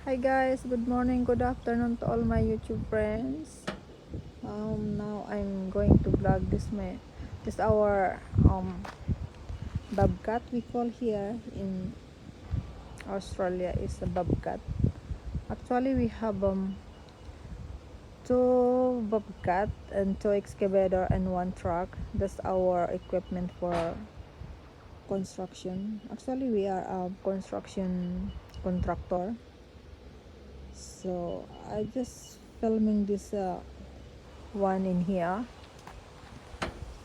Hi guys, good morning, good afternoon to all my YouTube friends. Now I'm going to vlog this our bobcat we call here in Australia is a bobcat. Actually we have two bobcat and two excavator and one truck. That's our equipment for construction. Actually we are a construction contractor. So I just filming this one in here.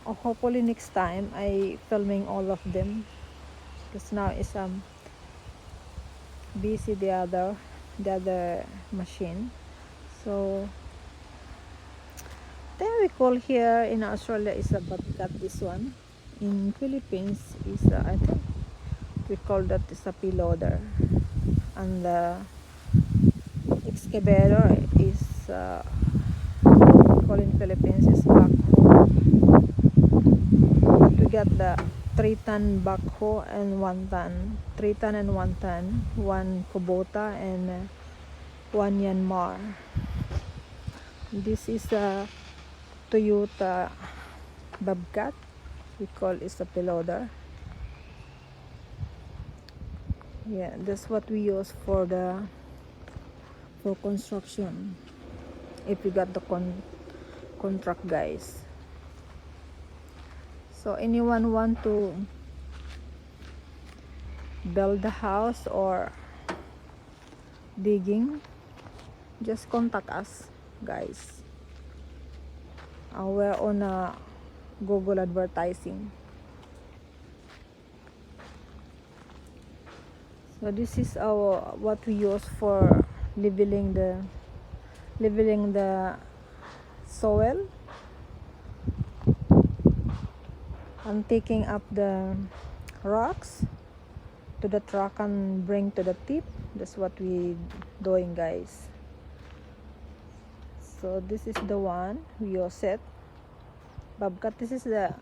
Hopefully next time I filming all of them because now is busy the other machine. So then we call here in Australia is a bobcat. This one in Philippines is I think we call that is a payloader, and the excavator is call in Philippines is backhoe. But we got the 3-ton backhoe and 1-ton, 3-ton and 1-ton, one Kubota and one Yanmar. This is a Toyota Bobcat. We call it a payloader. Yeah, that's what we use for construction. If we got the contract, guys. So anyone want to build a house or digging, just contact us, guys. We're on Google advertising. So this is our what we use for leveling the soil and taking up the rocks to the truck and bring to the tip. That's what we doing, guys. So this is the one we use it bobcat. This is the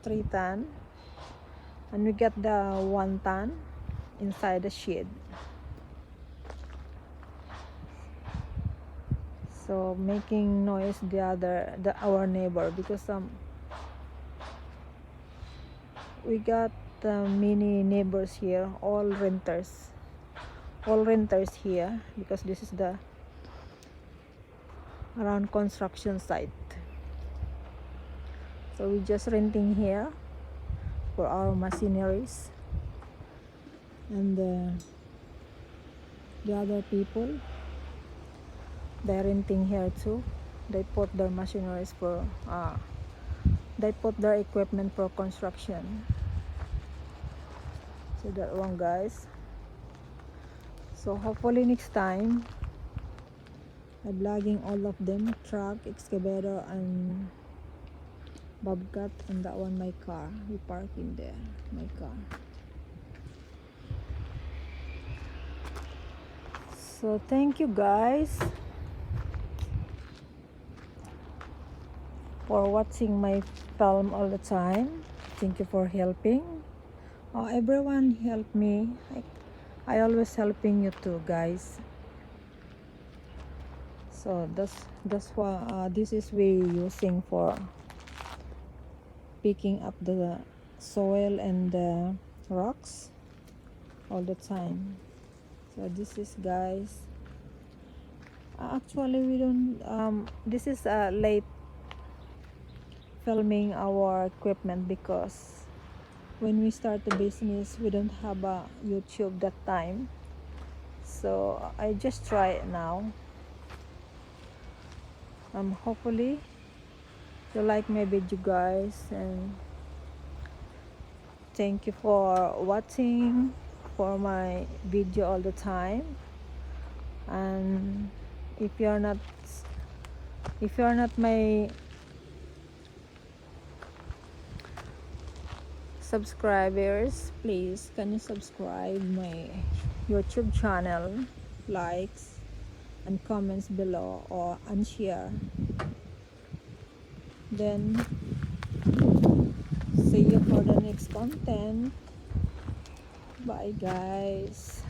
3-ton, and we get the 1-ton inside the shed. So making noise our neighbor because we got many neighbors here, all renters here because this is the around construction site. So we just renting here for our machineries, and the other people, they're renting here too. They put their machineries for they put their equipment for construction. So that one, guys. So hopefully next time I'm vlogging all of them, truck, excavator and bobcat, and that one my car. We park in there, my car. So thank you guys for watching my film all the time. Thank you for helping. Everyone help me. I always helping you too, guys. So that's why this is we using for picking up the soil and the rocks all the time. So this is, guys, actually we don't this is late filming our equipment because when we start the business we don't have a YouTube that time. So I just try it now. Hopefully you like my video, guys, and thank you for watching for my video all the time. And if you're not my subscribers, please can you subscribe my YouTube channel, likes and comments below or and share. Then see you for the next content. Bye, guys.